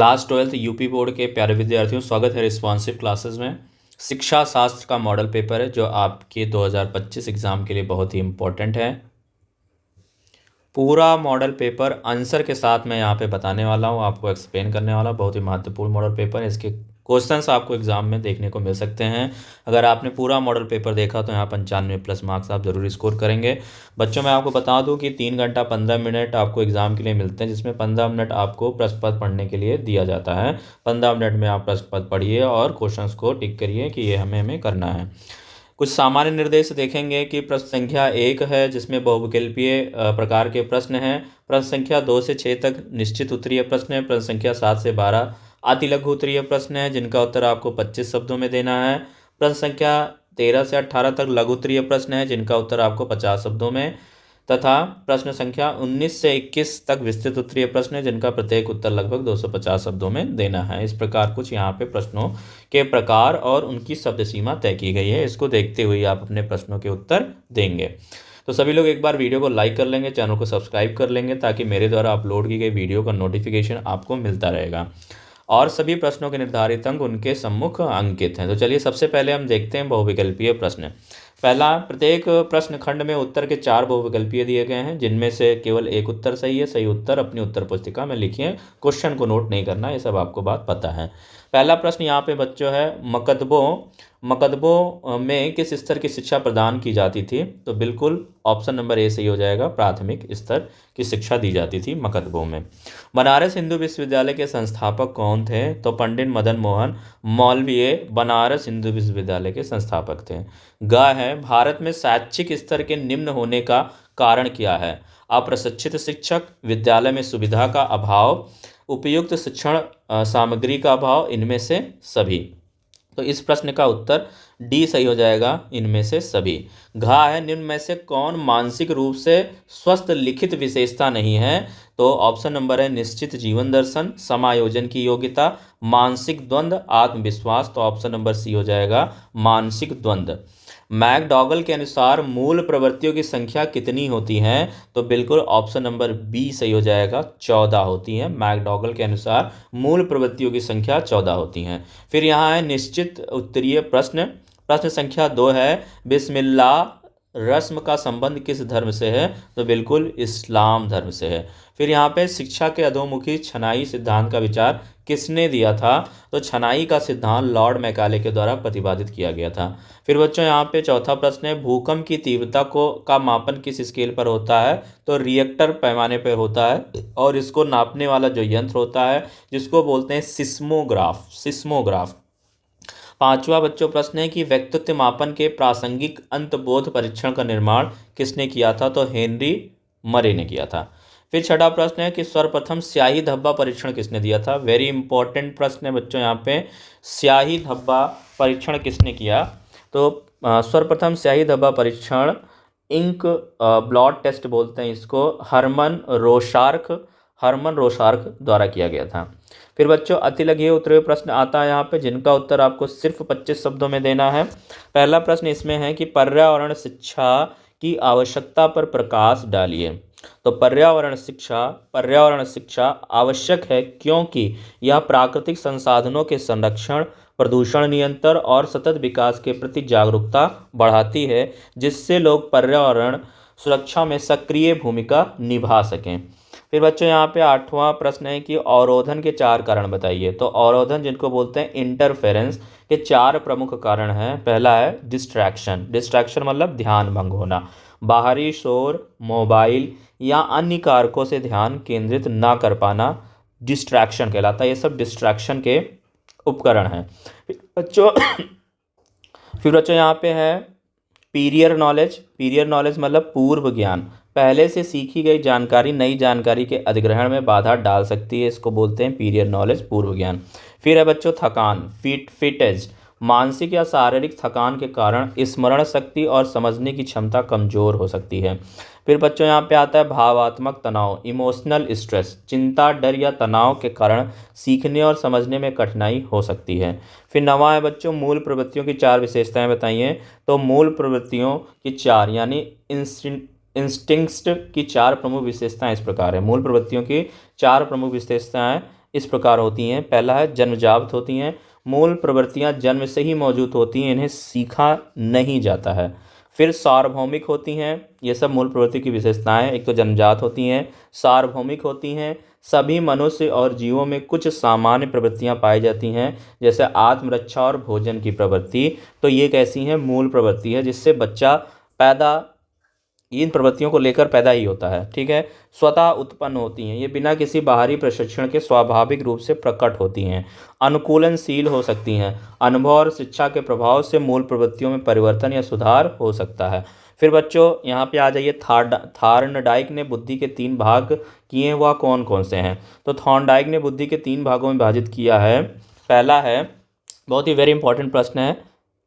Class 12 UP board के प्यारे विद्यार्थियों, स्वागत है रिस्पॉन्सिव क्लासेस में। शिक्षा शास्त्र का मॉडल पेपर है जो आपके 2025 एग्ज़ाम के लिए बहुत ही इम्पोर्टेंट है। पूरा मॉडल पेपर आंसर के साथ मैं यहाँ पे बताने वाला हूँ, आपको एक्सप्लेन करने वाला। बहुत ही महत्वपूर्ण मॉडल पेपर है, इसके क्वेश्चंस आपको एग्जाम में देखने को मिल सकते हैं। अगर आपने पूरा मॉडल पेपर देखा तो यहाँ 95+ मार्क्स आप जरूर स्कोर करेंगे। बच्चों, मैं आपको बता दूं कि 3 घंटा 15 मिनट आपको एग्जाम के लिए मिलते हैं, जिसमें 15 मिनट आपको प्रश्न पत्र पढ़ने के लिए दिया जाता है। 15 मिनट में आप प्रश्न पत्र पढ़िए और क्वेश्चन को टिक करिए कि ये हमें करना है। कुछ सामान्य निर्देश देखेंगे कि प्रश्न संख्या 1 है, जिसमें बहुविकल्पीय प्रकार के प्रश्न हैं। प्रश्न संख्या 2 से 6 तक निश्चित उत्तरीय प्रश्न है। प्रश्न संख्या 7 से 12 अति लघु उत्तरीय प्रश्न है, जिनका उत्तर आपको 25 शब्दों में देना है। प्रश्न संख्या 13 से 18 तक लघु उत्तरीय प्रश्न है, जिनका उत्तर आपको 50 शब्दों में, तथा प्रश्न संख्या 19 से 21 तक विस्तृत उत्तरीय प्रश्न है, जिनका प्रत्येक उत्तर लगभग 250 शब्दों में देना है। इस प्रकार कुछ यहाँ पे प्रश्नों के प्रकार और उनकी शब्द सीमा तय की गई है। इसको देखते हुए आप अपने प्रश्नों के उत्तर देंगे। तो सभी लोग एक बार वीडियो को लाइक कर लेंगे, चैनल को सब्सक्राइब कर लेंगे, ताकि मेरे द्वारा अपलोड की गई वीडियो का नोटिफिकेशन आपको मिलता रहेगा। और सभी प्रश्नों के निर्धारित अंक उनके सम्मुख अंकित हैं। तो चलिए सबसे पहले हम देखते हैं बहुविकल्पीय प्रश्न। पहला, प्रत्येक प्रश्न खंड में उत्तर के 4 बहुविकल्पीय दिए गए हैं, जिनमें से केवल एक उत्तर सही है। सही उत्तर अपनी उत्तर पुस्तिका में लिखिए, क्वेश्चन को नोट नहीं करना, ये सब आपको बात पता है। पहला प्रश्न यहाँ पे बच्चों है, मकदबों में किस स्तर की शिक्षा प्रदान की जाती थी? तो बिल्कुल ऑप्शन नंबर ए सही हो जाएगा, प्राथमिक स्तर की शिक्षा दी जाती थी मकदबों में। बनारस हिंदू विश्वविद्यालय के संस्थापक कौन थे? तो पंडित मदन मोहन मौलवी बनारस हिंदू विश्वविद्यालय के संस्थापक थे। ग है, भारत में शैक्षिक स्तर के निम्न होने का कारण क्या है? अप्रशिक्षित शिक्षक, विद्यालय में सुविधा का अभाव, उपयुक्त शिक्षण सामग्री का अभाव, इनमें से सभी। तो इस प्रश्न का उत्तर डी सही हो जाएगा, इनमें से सभी। घा है, निम्न में से कौन मानसिक रूप से स्वस्थ लिखित विशेषता नहीं है? तो ऑप्शन नंबर है निश्चित जीवन दर्शन, समायोजन की योग्यता, मानसिक द्वंद्व, आत्मविश्वास। तो ऑप्शन नंबर सी हो जाएगा, मानसिक द्वंद्व। मैकडॉगल के अनुसार मूल प्रवृत्तियों की संख्या कितनी होती है? तो बिल्कुल ऑप्शन नंबर बी सही हो जाएगा, 14 होती हैं। मैकडॉगल के अनुसार मूल प्रवृत्तियों की संख्या 14 होती हैं। फिर यहाँ है निश्चित उत्तरीय प्रश्न। प्रश्न संख्या 2 है, बिस्मिल्लाह रस्म का संबंध किस धर्म से है? तो बिल्कुल इस्लाम धर्म से है। फिर यहाँ पे शिक्षा के अधोमुखी छनाई सिद्धांत का विचार किसने दिया था? तो छनाई का सिद्धांत लॉर्ड मैकाले के द्वारा प्रतिपादित किया गया था। फिर बच्चों यहाँ पे चौथा प्रश्न है, भूकंप की तीव्रता का मापन किस स्केल पर होता है? तो रिएक्टर पैमाने पर होता है, और इसको नापने वाला जो यंत्र होता है, जिसको बोलते हैं सिस्मोग्राफ। पांचवा बच्चों प्रश्न है कि व्यक्तित्व मापन के प्रासंगिक अंतर्बोध परीक्षण का निर्माण किसने किया था? तो हेनरी मरे ने किया था। फिर छठा प्रश्न है कि सर्वप्रथम स्याही धब्बा परीक्षण किसने दिया था? वेरी इंपॉर्टेंट प्रश्न है बच्चों यहाँ पे, स्याही धब्बा परीक्षण किसने किया? तो सर्वप्रथम स्याही धब्बा परीक्षण इंक ब्लॉट टेस्ट बोलते हैं इसको, हरमन रोशार्क द्वारा किया गया था। फिर बच्चों अतिलघु उत्तरीय प्रश्न आता है यहाँ पे, जिनका उत्तर आपको सिर्फ 25 शब्दों में देना है। पहला प्रश्न इसमें है कि पर्यावरण शिक्षा की आवश्यकता पर प्रकाश डालिए। तो पर्यावरण शिक्षा आवश्यक है क्योंकि यह प्राकृतिक संसाधनों के संरक्षण, प्रदूषण नियंत्रण और सतत विकास के प्रति जागरूकता बढ़ाती है, जिससे लोग पर्यावरण सुरक्षा में सक्रिय भूमिका निभा सकें। फिर बच्चों यहाँ पे आठवां प्रश्न है कि अवरोधन के 4 कारण बताइए। तो अवरोधन जिनको बोलते हैं इंटरफेरेंस के 4 प्रमुख कारण हैं। पहला है डिस्ट्रैक्शन मतलब ध्यान भंग होना, बाहरी शोर, मोबाइल या अन्य कारकों से ध्यान केंद्रित ना कर पाना डिस्ट्रैक्शन कहलाता है। ये सब डिस्ट्रैक्शन के उपकरण हैं। फिर बच्चों यहाँ पे है पीरियर नॉलेज मतलब पूर्व ज्ञान, पहले से सीखी गई जानकारी नई जानकारी के अधिग्रहण में बाधा डाल सकती है, इसको बोलते हैं पीरियर नॉलेज, पूर्व ज्ञान। फिर है बच्चों थकान, फिटेज, मानसिक या शारीरिक थकान के कारण स्मरण शक्ति और समझने की क्षमता कमजोर हो सकती है। फिर बच्चों यहाँ पे आता है भावात्मक तनाव, इमोशनल स्ट्रेस, चिंता, डर या तनाव के कारण सीखने और समझने में कठिनाई हो सकती है। फिर नवा है बच्चों मूल प्रवृत्तियों की 4 विशेषताएं बताइए। तो मूल प्रवृत्तियों की 4 यानी इंस्टिंक्ट्स की 4 प्रमुख विशेषताएं इस प्रकार है। मूल प्रवृत्तियों की 4 प्रमुख विशेषताएं इस प्रकार होती हैं। पहला है जन्मजात होती हैं। मूल प्रवृत्तियां जन्म से ही मौजूद होती हैं, इन्हें सीखा नहीं जाता है। फिर सार्वभौमिक होती हैं। ये सब मूल प्रवृत्ति की विशेषताएं, एक तो जन्मजात होती हैं, सार्वभौमिक होती हैं। सभी मनुष्य और जीवों में कुछ सामान्य प्रवृत्तियां पाई जाती हैं, जैसे आत्मरक्षा और भोजन की प्रवृत्ति। तो ये कैसी हैं? मूल प्रवृत्ति है, जिससे बच्चा पैदा इन प्रवृत्तियों को लेकर पैदा ही होता है। ठीक है। स्वतः उत्पन्न होती हैं, ये बिना किसी बाहरी प्रशिक्षण के स्वाभाविक रूप से प्रकट होती हैं। अनुकूलनशील हो सकती हैं। अनुभव और शिक्षा के प्रभाव से मूल प्रवृत्तियों में परिवर्तन या सुधार हो सकता है। फिर बच्चों यहाँ पे आ जाइए, थॉर्नडाइक ने बुद्धि के 3 भाग किए हैं, वह कौन कौन से हैं? तो थॉर्नडाइक ने बुद्धि के 3 भागों में विभाजित किया है। पहला है, बहुत ही वेरी इंपॉर्टेंट प्रश्न है,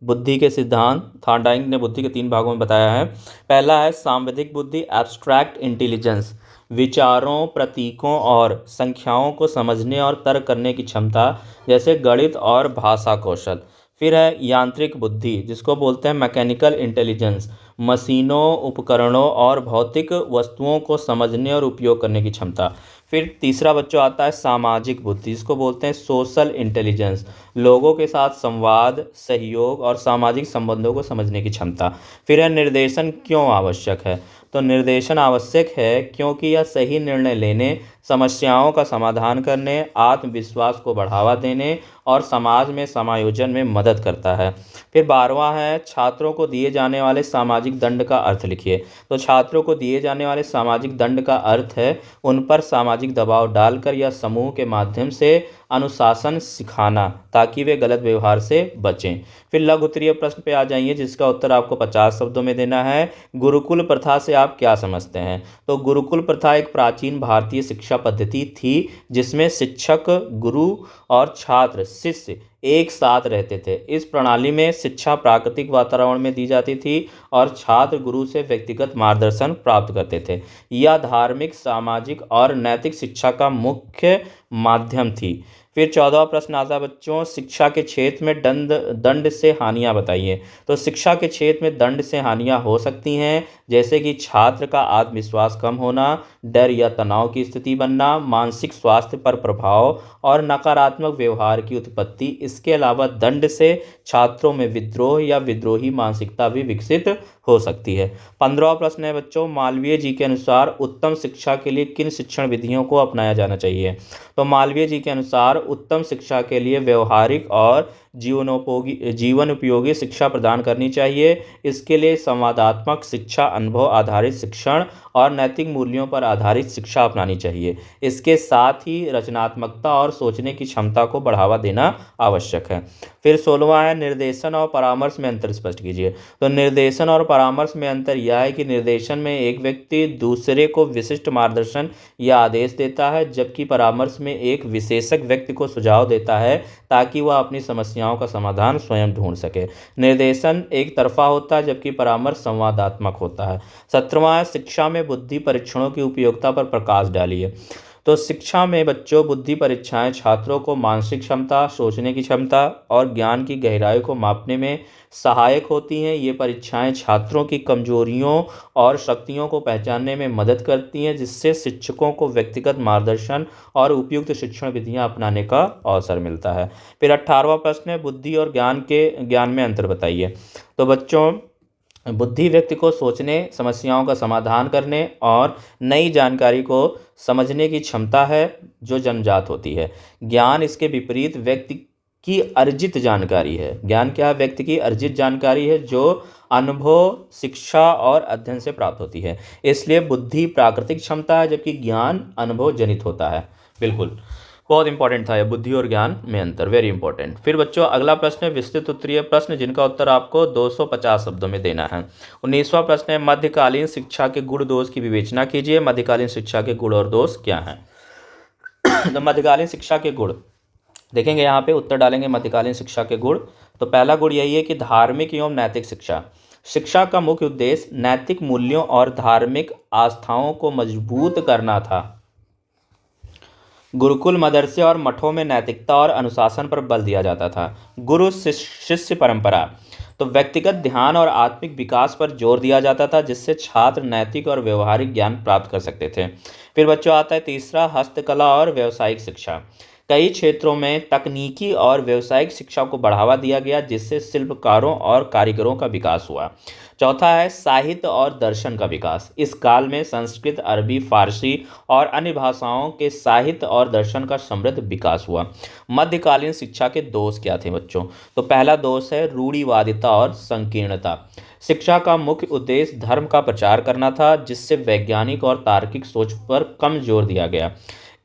बुद्धि के सिद्धांत थॉर्नडाइक ने बुद्धि के 3 भागों में बताया है। पहला है सांवेधिक बुद्धि, एब्स्ट्रैक्ट इंटेलिजेंस, विचारों, प्रतीकों और संख्याओं को समझने और तर्क करने की क्षमता, जैसे गणित और भाषा कौशल। फिर है यांत्रिक बुद्धि, जिसको बोलते हैं मैकेनिकल इंटेलिजेंस, मशीनों, उपकरणों और भौतिक वस्तुओं को समझने और उपयोग करने की क्षमता। फिर तीसरा बच्चों आता है सामाजिक बुद्धि, जिसको बोलते हैं सोशल इंटेलिजेंस, लोगों के साथ संवाद, सहयोग और सामाजिक संबंधों को समझने की क्षमता। फिर है निर्देशन क्यों आवश्यक है? तो निर्देशन आवश्यक है क्योंकि यह सही निर्णय लेने, समस्याओं का समाधान करने, आत्मविश्वास को बढ़ावा देने और समाज में समायोजन में मदद करता है। फिर 12वां है छात्रों को दिए जाने वाले सामाजिक दंड का अर्थ लिखिए। तो छात्रों को दिए जाने वाले सामाजिक दंड का अर्थ है उन पर सामाजिक दबाव डालकर या समूह के माध्यम से अनुशासन सिखाना, ताकि वे गलत व्यवहार से बचें। फिर लघु उत्तरीय प्रश्न पे आ जाइए, जिसका उत्तर आपको 50 शब्दों में देना है। गुरुकुल प्रथा से आप क्या समझते हैं? तो गुरुकुल प्रथा एक प्राचीन भारतीय शिक्षा पद्धति थी, जिसमें शिक्षक, गुरु और छात्र, शिष्य एक साथ रहते थे। इस प्रणाली में शिक्षा प्राकृतिक वातावरण में दी जाती थी और छात्र गुरु से व्यक्तिगत मार्गदर्शन प्राप्त करते थे। यह धार्मिक, सामाजिक और नैतिक शिक्षा का मुख्य माध्यम थी। फिर 14वां प्रश्न आता है बच्चों, शिक्षा के क्षेत्र में दंड से हानियां बताइए। तो शिक्षा के क्षेत्र में दंड से हानियां हो सकती हैं, जैसे कि छात्र का आत्मविश्वास कम होना, डर या तनाव की स्थिति बनना, मानसिक स्वास्थ्य पर प्रभाव और नकारात्मक व्यवहार की उत्पत्ति। इसके अलावा दंड से छात्रों में विद्रोह या विद्रोही मानसिकता भी विकसित हो सकती है। 15वां प्रश्न है बच्चों, मालवीय जी के अनुसार उत्तम शिक्षा के लिए किन शिक्षण विधियों को अपनाया जाना चाहिए? तो मालवीय जी के अनुसार उत्तम शिक्षा के लिए व्यवहारिक और जीवन उपयोगी शिक्षा प्रदान करनी चाहिए। इसके लिए संवादात्मक शिक्षा, अनुभव आधारित शिक्षण और नैतिक मूल्यों पर आधारित शिक्षा अपनानी चाहिए। इसके साथ ही रचनात्मकता और सोचने की क्षमता को बढ़ावा देना आवश्यक है। फिर 16वां है निर्देशन और परामर्श में अंतर स्पष्ट कीजिए। तो निर्देशन और परामर्श में अंतर यह है कि निर्देशन में एक व्यक्ति दूसरे को विशिष्ट मार्गदर्शन या आदेश देता है, जबकि परामर्श में एक विशेषज्ञ व्यक्ति को सुझाव देता है ताकि वह अपनी समस्याओं का समाधान स्वयं ढूंढ सके। निर्देशन एक तरफा होता है, जबकि परामर्श संवादात्मक होता है। 17वां शिक्षा में बुद्धि परीक्षणों की उपयोगिता पर प्रकाश डालिए। तो शिक्षा में बच्चों बुद्धि परीक्षाएं छात्रों को मानसिक क्षमता, सोचने की क्षमता और ज्ञान की गहराई को मापने में सहायक होती हैं। ये परीक्षाएं छात्रों की कमजोरियों और शक्तियों को पहचानने में मदद करती हैं, जिससे शिक्षकों को व्यक्तिगत मार्गदर्शन और उपयुक्त शिक्षण विधियां अपनाने का अवसर मिलता है। फिर 18वां प्रश्न है बुद्धि और ज्ञान में अंतर बताइए। तो बच्चों बुद्धि व्यक्ति को सोचने, समस्याओं का समाधान करने और नई जानकारी को समझने की क्षमता है, जो जन्मजात होती है। ज्ञान इसके विपरीत व्यक्ति की अर्जित जानकारी है। ज्ञान क्या है? व्यक्ति की अर्जित जानकारी है, जो अनुभव, शिक्षा और अध्ययन से प्राप्त होती है। इसलिए बुद्धि प्राकृतिक क्षमता है, जबकि ज्ञान अनुभव जनित होता है। बिल्कुल, बहुत इंपॉर्टेंट था यह, बुद्धि और ज्ञान में अंतर, वेरी इंपॉर्टेंट। फिर बच्चों अगला प्रश्न है विस्तृत उत्तरीय प्रश्न, जिनका उत्तर आपको 250 शब्दों में देना है। 19वां प्रश्न है मध्यकालीन शिक्षा के गुण दोष की विवेचना कीजिए। मध्यकालीन शिक्षा के गुण और दोष क्या हैं? तो मध्यकालीन शिक्षा के गुण देखेंगे, यहाँ पे उत्तर डालेंगे मध्यकालीन शिक्षा के गुण। तो पहला गुण यही है कि धार्मिक एवं नैतिक शिक्षा। शिक्षा का मुख्य उद्देश्य नैतिक मूल्यों और धार्मिक आस्थाओं को मजबूत करना था। गुरुकुल, मदरसे और मठों में नैतिकता और अनुशासन पर बल दिया जाता था। गुरु शिष्य परंपरा, तो व्यक्तिगत ध्यान और आत्मिक विकास पर जोर दिया जाता था, जिससे छात्र नैतिक और व्यवहारिक ज्ञान प्राप्त कर सकते थे। फिर बच्चों आता है तीसरा हस्तकला और व्यावसायिक शिक्षा। कई क्षेत्रों में तकनीकी और व्यावसायिक शिक्षा को बढ़ावा दिया गया, जिससे शिल्पकारों और कारीगरों का विकास हुआ। चौथा है साहित्य और दर्शन का विकास। इस काल में संस्कृत, अरबी, फारसी और अन्य भाषाओं के साहित्य और दर्शन का समृद्ध विकास हुआ। मध्यकालीन शिक्षा के दोष क्या थे बच्चों? तो पहला दोष है रूढ़िवादिता और संकीर्णता। शिक्षा का मुख्य उद्देश्य धर्म का प्रचार करना था, जिससे वैज्ञानिक और तार्किक सोच पर कम जोर दिया गया।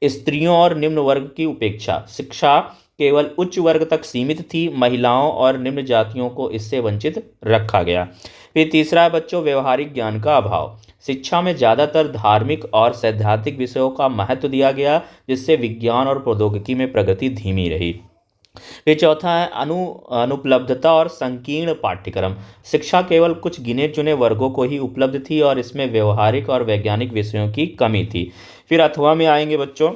स्त्रियों और निम्न वर्ग की उपेक्षा। शिक्षा केवल उच्च वर्ग तक सीमित थी, महिलाओं और निम्न जातियों को इससे वंचित रखा गया। फिर तीसरा है बच्चों व्यवहारिक ज्ञान का अभाव। शिक्षा में ज़्यादातर धार्मिक और सैद्धांतिक विषयों का महत्व दिया गया, जिससे विज्ञान और प्रौद्योगिकी में प्रगति धीमी रही। फिर चौथा है अनुपलब्धता और संकीर्ण पाठ्यक्रम। शिक्षा केवल कुछ गिने चुने वर्गों को ही उपलब्ध थी और इसमें व्यवहारिक और वैज्ञानिक विषयों की कमी थी। फिर अथवा में आएंगे बच्चों।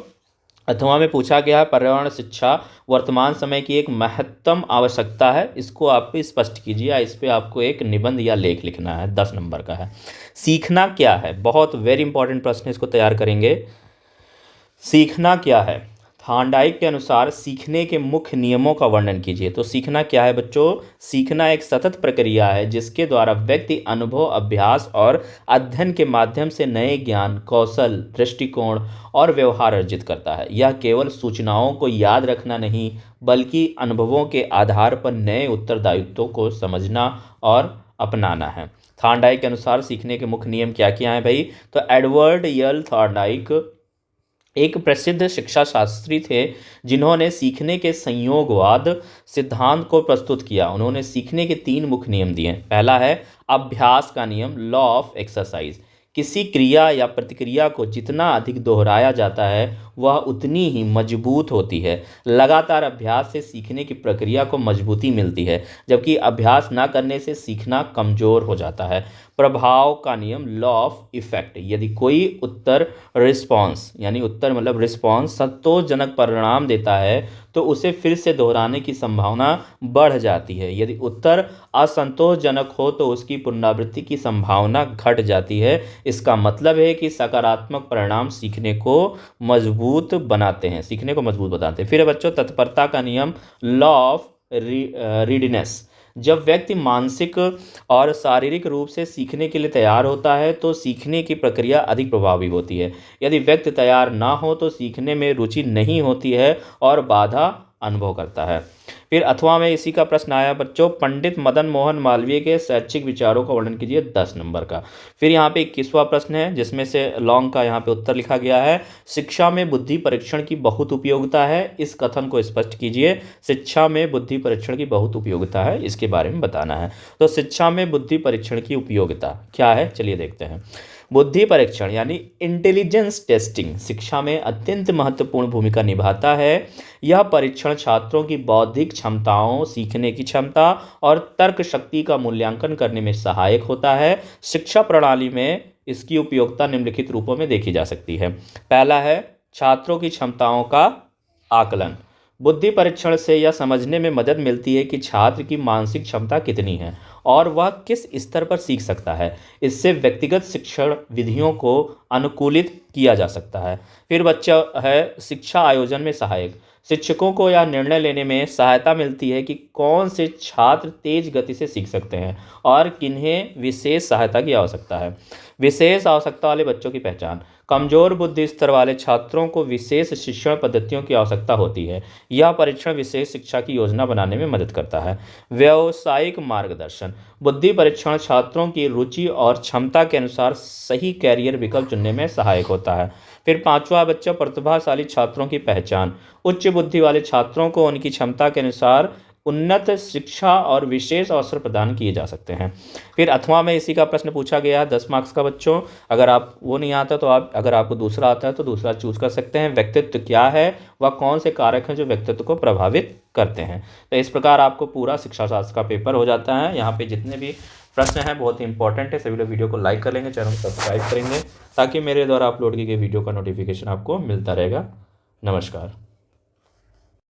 अथवा में पूछा गया है पर्यावरण शिक्षा वर्तमान समय की एक महत्तम आवश्यकता है। इसको आप स्पष्ट कीजिए या इस पे आपको एक निबंध या लेख लिखना है, 10 नंबर का है। सीखना क्या है, बहुत वेरी इंपॉर्टेंट प्रश्न है, इसको तैयार करेंगे। सीखना क्या है? थार्नडाइक के अनुसार सीखने के मुख्य नियमों का वर्णन कीजिए। तो सीखना क्या है बच्चों? सीखना एक सतत प्रक्रिया है जिसके द्वारा व्यक्ति अनुभव, अभ्यास और अध्ययन के माध्यम से नए ज्ञान, कौशल, दृष्टिकोण और व्यवहार अर्जित करता है। यह केवल सूचनाओं को याद रखना नहीं, बल्कि अनुभवों के आधार पर नए उत्तरदायित्वों को समझना और अपनाना है। थार्नडाइक के अनुसार सीखने के मुख्य नियम क्या क्या हैं भाई? तो एडवर्ड यल थार्नडाइक एक प्रसिद्ध शिक्षा शास्त्री थे, जिन्होंने सीखने के संयोगवाद सिद्धांत को प्रस्तुत किया। उन्होंने सीखने के 3 मुख्य नियम दिए। पहला है अभ्यास का नियम, लॉ ऑफ एक्सरसाइज। किसी क्रिया या प्रतिक्रिया को जितना अधिक दोहराया जाता है वह उतनी ही मजबूत होती है। लगातार अभ्यास से सीखने की प्रक्रिया को मजबूती मिलती है, जबकि अभ्यास न करने से सीखना कमजोर हो जाता है। प्रभाव का नियम, लॉ ऑफ इफेक्ट। यदि कोई उत्तर रिस्पॉन्स यानी उत्तर मतलब रिस्पॉन्स संतोषजनक परिणाम देता है तो उसे फिर से दोहराने की संभावना बढ़ जाती है। यदि उत्तर असंतोषजनक हो तो उसकी पुनरावृत्ति की संभावना घट जाती है। इसका मतलब है कि सकारात्मक परिणाम सीखने को मजबूत बनाते हैं, सीखने को मजबूत बनाते हैं। फिर बच्चों तत्परता का नियम, लॉ ऑफ रीडनेस। जब व्यक्ति मानसिक और शारीरिक रूप से सीखने के लिए तैयार होता है तो सीखने की प्रक्रिया अधिक प्रभावी होती है। यदि व्यक्ति तैयार ना हो तो सीखने में रुचि नहीं होती है और बाधा अनुभव करता है। फिर अथवा में इसी का प्रश्न आया बच्चों, पंडित मदन मोहन मालवीय के शैक्षिक विचारों का वर्णन कीजिए, 10 नंबर का। फिर यहाँ पे 21वां प्रश्न है जिसमें से लॉन्ग का यहाँ पे उत्तर लिखा गया है। शिक्षा में बुद्धि परीक्षण की बहुत उपयोगिता है, इस कथन को स्पष्ट कीजिए। शिक्षा में बुद्धि परीक्षण की बहुत उपयोगिता है, इसके बारे में बताना है। तो शिक्षा में बुद्धि परीक्षण की उपयोगिता क्या है, चलिए देखते हैं। बुद्धि परीक्षण यानी इंटेलिजेंस टेस्टिंग शिक्षा में अत्यंत महत्वपूर्ण भूमिका निभाता है। यह परीक्षण छात्रों की बौद्धिक क्षमताओं, सीखने की क्षमता और तर्क शक्ति का मूल्यांकन करने में सहायक होता है। शिक्षा प्रणाली में इसकी उपयोगिता निम्नलिखित रूपों में देखी जा सकती है। पहला है छात्रों की क्षमताओं का आकलन। बुद्धि परीक्षण से यह समझने में मदद मिलती है कि छात्र की मानसिक क्षमता कितनी है और वह किस स्तर पर सीख सकता है। इससे व्यक्तिगत शिक्षण विधियों को अनुकूलित किया जा सकता है। फिर बच्चा है शिक्षा आयोजन में सहायक। शिक्षकों को यह निर्णय लेने में सहायता मिलती है कि कौन से छात्र तेज गति से सीख सकते हैं और किन्हें विशेष सहायता की आवश्यकता है। विशेष आवश्यकता वाले बच्चों की पहचान। कमजोर बुद्धि स्तर वाले छात्रों को विशेष शिक्षण पद्धतियों की आवश्यकता होती है। यह परीक्षण विशेष शिक्षा की योजना बनाने में मदद करता है। व्यावसायिक मार्गदर्शन। बुद्धि परीक्षण छात्रों की रुचि और क्षमता के अनुसार सही कैरियर विकल्प चुनने में सहायक होता है। फिर 5वां बच्चा प्रतिभाशाली छात्रों की पहचान। उच्च बुद्धि वाले छात्रों को उनकी क्षमता के अनुसार उन्नत शिक्षा और विशेष अवसर प्रदान किए जा सकते हैं। फिर अथवा में इसी का प्रश्न पूछा गया है 10 मार्क्स का बच्चों। अगर आप वो नहीं आता तो आप अगर आपको दूसरा आता है तो दूसरा चूज कर सकते हैं। व्यक्तित्व क्या है, वह कौन से कारक हैं जो व्यक्तित्व को प्रभावित करते हैं। तो इस प्रकार आपको पूरा शिक्षा शास्त्र का पेपर हो जाता है। यहाँ पे जितने भी प्रश्न हैं बहुत ही इंपॉर्टेंट है। सभी लोग वीडियो को लाइक कर लेंगे, चैनल को सब्सक्राइब करेंगे ताकि मेरे द्वारा अपलोड की गई वीडियो का नोटिफिकेशन आपको मिलता रहेगा। नमस्कार।